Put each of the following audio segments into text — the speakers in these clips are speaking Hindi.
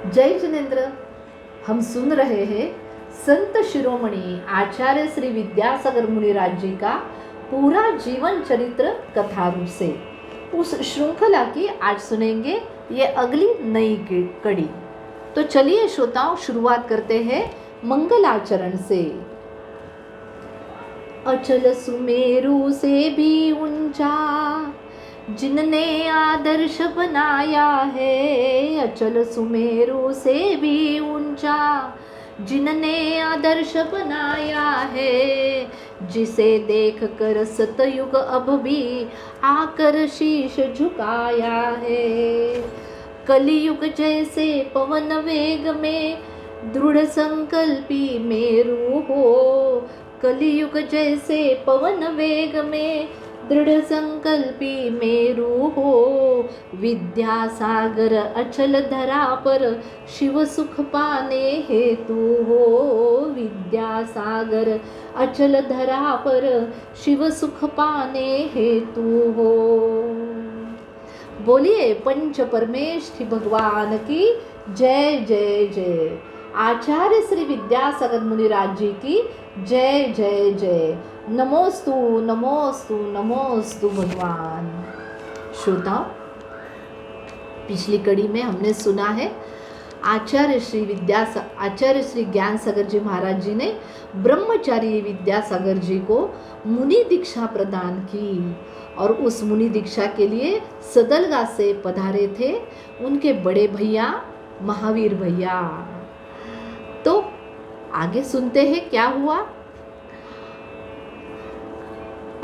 जय जिनेन्द्र। हम सुन रहे हैं संत शिरोमणि आचार्य श्री विद्यासागर मुनिराज जी का पूरा जीवन चरित्र कथा रूप से। उस श्रृंखला की आज सुनेंगे ये अगली नई कड़ी। तो चलिए श्रोताओं, शुरुआत करते हैं मंगलाचरण से। अचल सुमेरु से भी ऊंचा जिनने आदर्श बनाया है, अचल सुमेरु से भी ऊंचा जिनने आदर्श बनाया है, जिसे देख कर सतयुग अब भी आकर शीश झुकाया है। कलियुग जैसे पवन वेग में दृढ़ संकल्पी मेरू हो, कलियुग जैसे पवन वेग में दृढ़ संकल्पी मेरू हो, विद्यासागर अचल धरा पर शिव सुख पाने हेतु हो, विद्यासागर अचल धरा पर शिव सुख पाने हेतु हो। बोलिए पंच परमेष्ठि भगवान की जय जय जय। आचार्य श्री विद्यासागर मुनिराज जी की जय जय जय। नमोस्तु नमोस्तु नमोस्तु भगवान। श्रोताओं, पिछली कड़ी में हमने सुना है आचार्य श्री ज्ञान सागर जी महाराज जी ने ब्रह्मचारी विद्यासागर जी को मुनि दीक्षा प्रदान की, और उस मुनि दीक्षा के लिए सदलगा से पधारे थे उनके बड़े भैया महावीर भैया। तो आगे सुनते हैं क्या हुआ।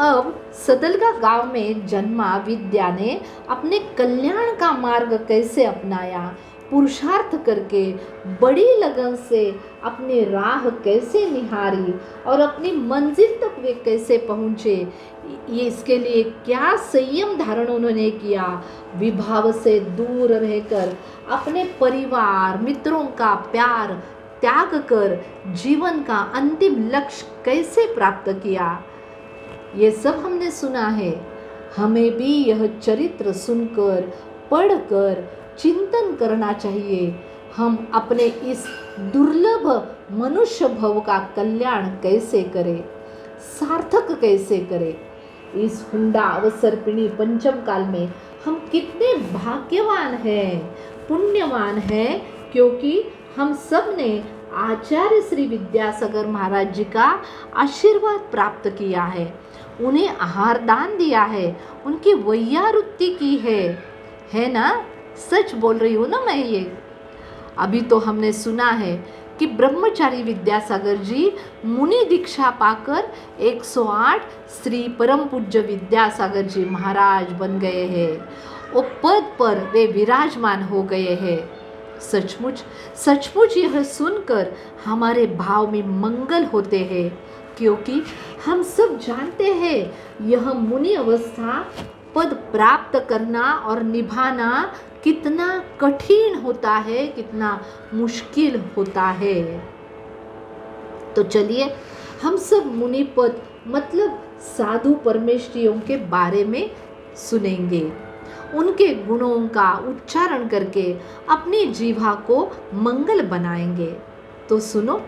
अब सदलगा गांव में जन्मा विद्या ने अपने कल्याण का मार्ग कैसे अपनाया, पुरुषार्थ करके बड़ी लगन से अपनी राह कैसे निहारी और अपनी मंजिल तक वे कैसे पहुँचे, ये इसके लिए क्या संयम धारण उन्होंने किया। विभाव से दूर रहकर अपने परिवार मित्रों का प्यार त्याग कर जीवन का अंतिम लक्ष्य कैसे प्राप्त किया, ये सब हमने सुना है। हमें भी यह चरित्र सुनकर पढ़कर चिंतन करना चाहिए। हम अपने इस दुर्लभ मनुष्य भव का कल्याण कैसे करें, सार्थक कैसे करें। इस हुंडा अवसर्पिणी पंचम काल में हम कितने भाग्यवान हैं, पुण्यवान हैं, क्योंकि हम सब ने आचार्य श्री विद्यासागर महाराज जी का आशीर्वाद प्राप्त किया है, उन्हें आहार दान दिया है, उनकी वैयावृत्ति की है ना। सच बोल रही हूँ ना मैं। ये अभी तो हमने सुना है कि ब्रह्मचारी विद्यासागर जी मुनि दीक्षा पाकर 108 श्री परम पूज्य विद्यासागर जी महाराज बन गए हैं, वो पद पर वे विराजमान हो गए हैं। सचमुच सचमुच यह सुनकर हमारे भाव में मंगल होते हैं, क्योंकि हम सब जानते हैं यह मुनि अवस्था पद प्राप्त करना और निभाना कितना कठिन होता है, कितना मुश्किल होता है। तो चलिए हम सब मुनि पद मतलब साधु परमेष्ठियों के बारे में सुनेंगे, उनके गुणों का उच्चारण करके अपनी जीवा को मंगल बनाएंगे। तो सुनो,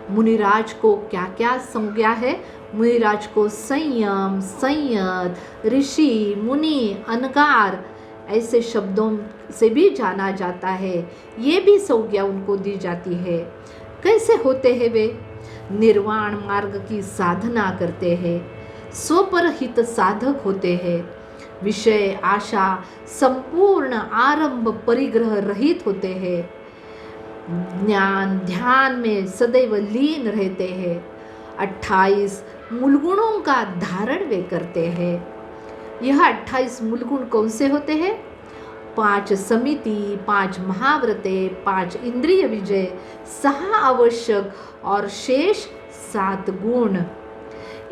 मुनिराज को क्या क्या संज्ञा है। मुनिराज को संयम, संयत, ऋषि, मुनि, अनगार ऐसे शब्दों से भी जाना जाता है। ये भी संज्ञा उनको दी जाती है। कैसे होते हैं वे? निर्वाण मार्ग की साधना करते हैं, स्वपरहित साधक होते हैं, विषय आशा संपूर्ण आरंभ परिग्रह रहित होते हैं, ज्ञान ध्यान में सदैव लीन रहते हैं, 28 मूलगुणों का धारण वे करते हैं। यह 28 मूलगुण कौन से होते हैं? 5 समिति, 5 महाव्रते, 5 इंद्रिय विजय, 6 आवश्यक और शेष 7 गुण।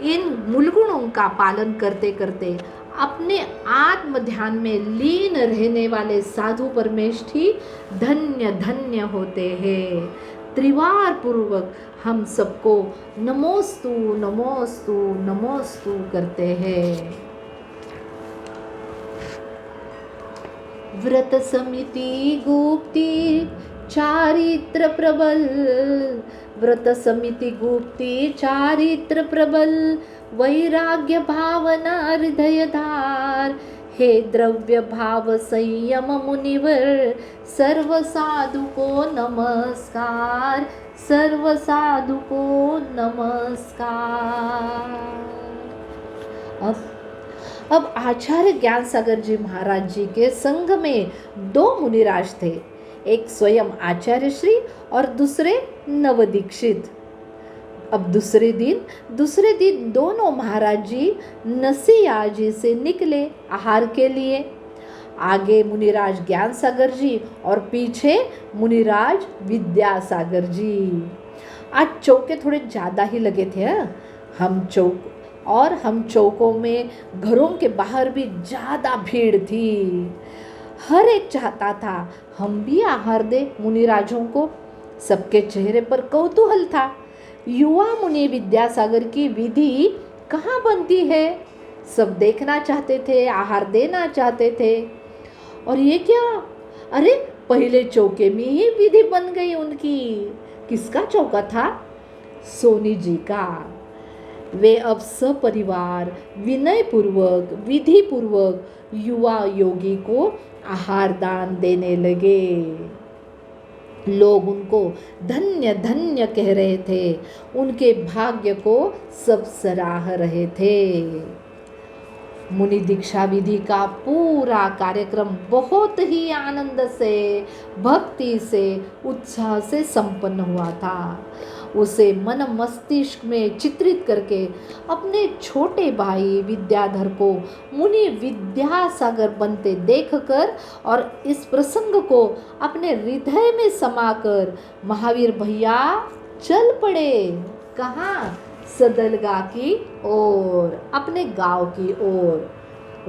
इन मूलगुणों का पालन करते करते अपने आत्म ध्यान में लीन रहने वाले साधु परमेष्ठी धन्य धन्य होते हैं। त्रिवार पूर्वक हम सबको नमोस्तु नमोस्तु नमोस्तु करते हैं। व्रत समिति गुप्ती चारित्र प्रबल, व्रत समिति गुप्ती चारित्र प्रबल, वैराग्य भावना हृदय धार, हे द्रव्य भाव संयम मुनिवर, सर्व साधु को नमस्कार, सर्व साधु को नमस्कार। अब आचार्य ज्ञान सागर जी महाराज जी के संग में दो मुनिराज थे, एक स्वयं आचार्य श्री और दूसरे नवदीक्षित। अब दूसरे दिन दोनों महाराज जी नसिया जी से निकले आहार के लिए। आगे मुनिराज ज्ञान सागर जी और पीछे मुनिराज विद्यासागर जी। आज चौके थोड़े ज़्यादा ही लगे थे। हम चौकों में घरों के बाहर भी ज़्यादा भीड़ थी। हर एक चाहता था हम भी आहार दे मुनिराजों को। सबके चेहरे पर कौतूहल था। युवा मुनि विद्यासागर की विधि कहाँ बनती है, सब देखना चाहते थे, आहार देना चाहते थे। और ये क्या, अरे पहले चौके में ही विधि बन गई उनकी। किसका चौका था? सोनी जी का। वे अब सपरिवार विनय पूर्वक विधि पूर्वक युवा योगी को आहार दान देने लगे। लोग उनको धन्य धन्य कह रहे थे, उनके भाग्य को सब सराह रहे थे। मुनि दीक्षा विधि का पूरा कार्यक्रम बहुत ही आनंद से, भक्ति से, उत्साह से संपन्न हुआ था। उसे मन मस्तिष्क में चित्रित करके अपने छोटे भाई विद्याधर को मुनि विद्यासागर बनते देखकर और इस प्रसंग को अपने हृदय में समाकर महावीर भैया चल पड़े। कहाँ? सदलगा की ओर, अपने गांव की ओर।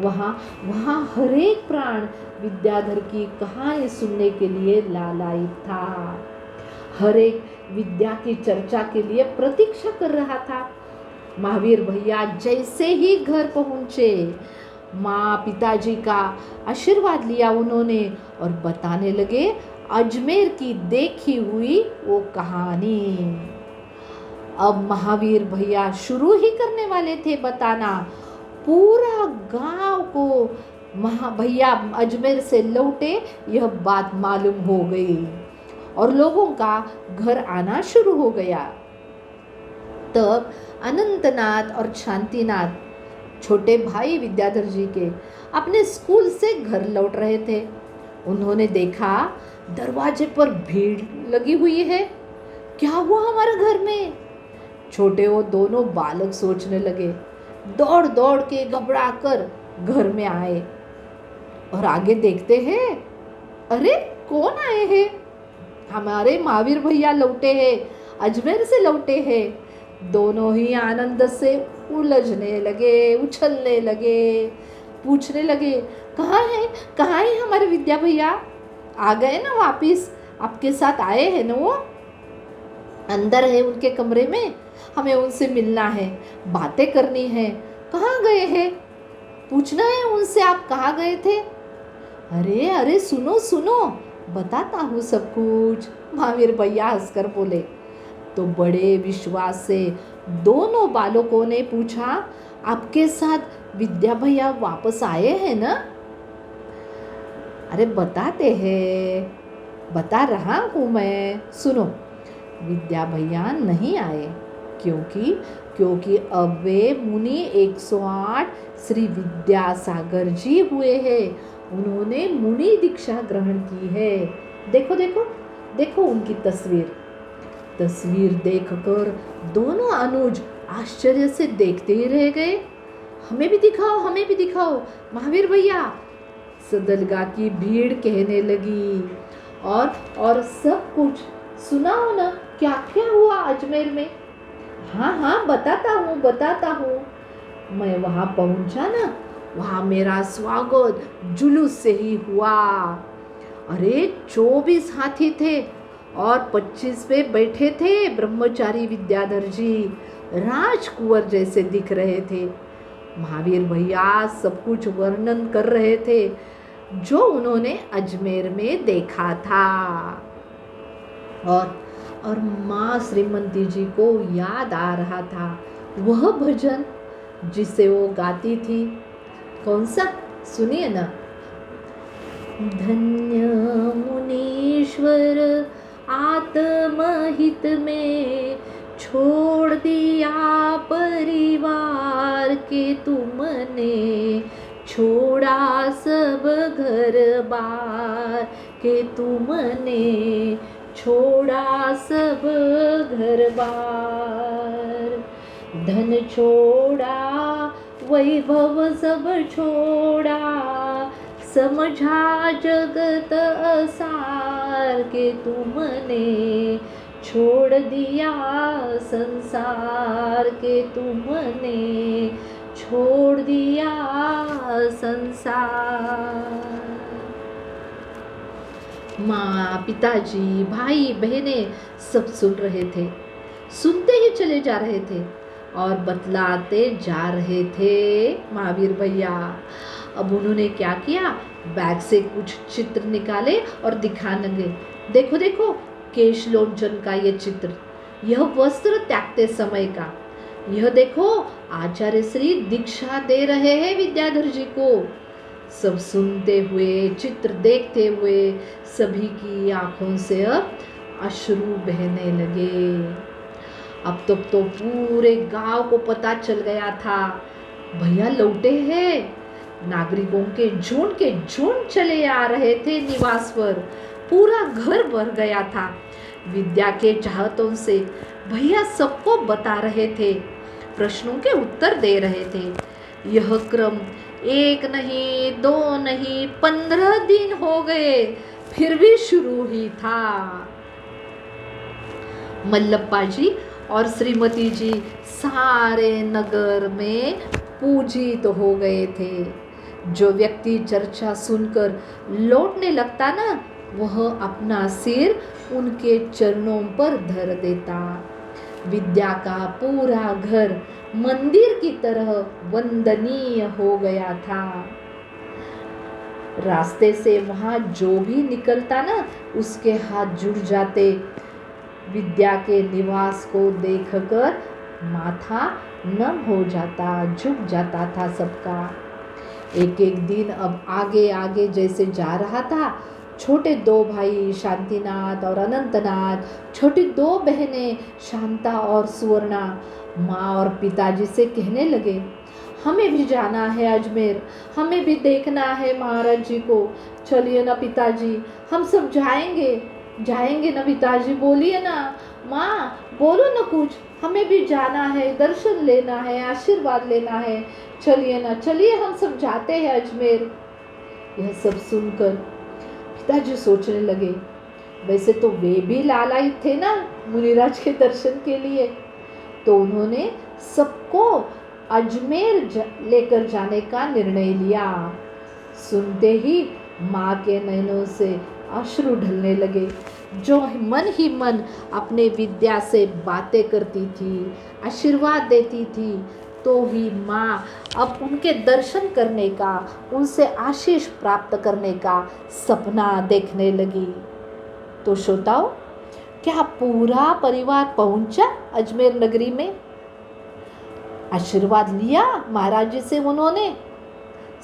वहाँ हर एक प्राण विद्याधर की कहानी सुनने के लिए लालायित था। हर एक विद्या की चर्चा के लिए प्रतीक्षा कर रहा था। महावीर भैया जैसे ही घर पहुँचे, माँ पिताजी का आशीर्वाद लिया उन्होंने और बताने लगे अजमेर की देखी हुई वो कहानी। अब महावीर भैया शुरू ही करने वाले थे बताना। पूरा गांव को भैया अजमेर से लौटे यह बात मालूम हो गई और लोगों का घर आना शुरू हो गया। तब अनंतनाथ और शांतिनाथ, छोटे भाई विद्याधर जी के, अपने स्कूल से घर लौट रहे थे। उन्होंने देखा दरवाजे पर भीड़ लगी हुई है। क्या हुआ हमारे घर में? छोटे वो दोनों बालक सोचने लगे। दौड़ दौड़ के घबरा कर घर में आए और आगे देखते हैं, अरे कौन आए हैं? हमारे महावीर भैया लौटे हैं, अजमेर से लौटे हैं। दोनों ही आनंद से उलझने लगे, उछलने लगे, पूछने लगे, कहाँ है हमारे विद्या भैया? आ गए ना वापिस? आपके साथ आए हैं ना वो? अंदर है उनके कमरे में, हमें उनसे मिलना है, बातें करनी है। कहाँ गए हैं? पूछना है उनसे आप कहाँ गए थे। अरे सुनो, बताता हूँ सब कुछ, महावीर भैया हंसकर बोले। तो बड़े विश्वास से दोनों बालकों ने पूछा, आपके साथ विद्या भैया वापस आए हैं ना? अरे बताते हैं, बता रहा हूँ मैं, सुनो। विद्या भैया नहीं आए क्योंकि अब वे मुनि 108 श्री विद्यासागर जी हुए हैं। उन्होंने मुनि दीक्षा ग्रहण की है। देखो उनकी तस्वीर देखकर दोनों अनुज आश्चर्य से देखते ही रह गए। हमें भी दिखाओ महावीर भैया, सदलगा की भीड़ कहने लगी। और सब कुछ सुनाओ ना, क्या क्या हुआ अजमेर में? हाँ बताता हूँ। मैं वहाँ पहुँचा ना, वहाँ मेरा स्वागत जुलूस से ही हुआ। अरे 24 हाथी थे और 25 पे बैठे थे ब्रह्मचारी विद्याधर जी, राजकुंवर जैसे दिख रहे थे। महावीर भैया सब कुछ वर्णन कर रहे थे जो उन्होंने अजमेर में देखा था। और और माँ श्रीमती जी को याद आ रहा था वह भजन जिसे वो गाती थी। कौन सा? सुनिए ना। धन्य मुनीश्वर आत्महित में छोड़ दिया परिवार के तुमने, छोड़ा सब घर बार के तुमने, छोड़ा सब घर बार। धन छोड़ा वैभव सब छोड़ा, समझा जगत असार के तुमने, छोड़ दिया संसार के तुमने, छोड़ दिया संसार। माँ, पिताजी, भाई बहनें सब सुन रहे थे, सुनते ही चले जा रहे थे और बतलाते जा रहे थे महावीर भैया। अब उन्होंने क्या किया, बैग से कुछ चित्र निकाले और दिखाने लगे। देखो देखो, केशलोचन का ये चित्र, यह वस्त्र त्यागते समय का, यह देखो आचार्य श्री दीक्षा दे रहे हैं विद्याधर जी को। सब सुनते हुए, चित्र देखते हुए सभी की आंखों से अब अश्रु बहने लगे। अब तक तो पूरे गांव को पता चल गया था भैया लौटे हैं। नागरिकों के झुंड चले आ रहे थे निवास पर, पूरा घर भर गया था विद्या के चाहतों से। भैया सबको बता रहे थे, प्रश्नों के उत्तर दे रहे थे। यह क्रम 1 नहीं 2 नहीं 15 दिन हो गए, फिर भी शुरू ही था। मल्लप्पा जी और श्रीमती जी सारे नगर में पूजित हो गए थे। जो व्यक्ति चर्चा सुनकर लौटने लगता ना, वह अपना सिर उनके चरणों पर धर देता। विद्या का पूरा घर मंदिर की तरह वंदनीय हो गया था। रास्ते से वहां जो भी निकलता ना, उसके हाथ जुड़ जाते। विद्या के निवास को देखकर माथा नम हो जाता, झुक जाता था सबका। एक एक दिन अब आगे आगे जैसे जा रहा था, छोटे 2 भाई शांतिनाथ और अनंतनाथ, छोटी 2 बहनें शांता और सुवर्णा माँ और पिताजी से कहने लगे, हमें भी जाना है अजमेर, हमें भी देखना है महाराज जी को। चलिए ना पिताजी, हम सब जाएंगे ना पिताजी, बोलिए ना। माँ बोलो ना कुछ, हमें भी जाना है, दर्शन लेना है, आशीर्वाद लेना है। चलिए ना, चलिए हम सब जाते हैं अजमेर। यह सब सुनकर पिताजी सोचने लगे, वैसे तो वे भी लालायित थे ना मुनिराज के दर्शन के लिए। तो उन्होंने सबको अजमेर लेकर जाने का निर्णय लिया। सुनते ही माँ के नयनों से अश्रु ढलने लगे। जो मन ही मन अपने विद्या से बातें करती थी, आशीर्वाद देती थी, तो ही माँ अब उनके दर्शन करने का, उनसे आशीष प्राप्त करने का सपना देखने लगी। तो श्रोताओ, क्या पूरा परिवार पहुंचा अजमेर नगरी में? आशीर्वाद लिया महाराज जी से उन्होंने?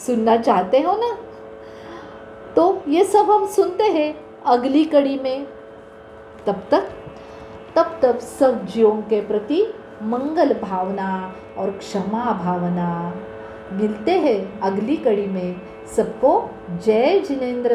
सुनना चाहते हो ना? तो ये सब हम सुनते हैं अगली कड़ी में। तब तक सब जीवों के प्रति मंगल भावना और क्षमा भावना। मिलते हैं अगली कड़ी में। सबको जय जिनेंद्र।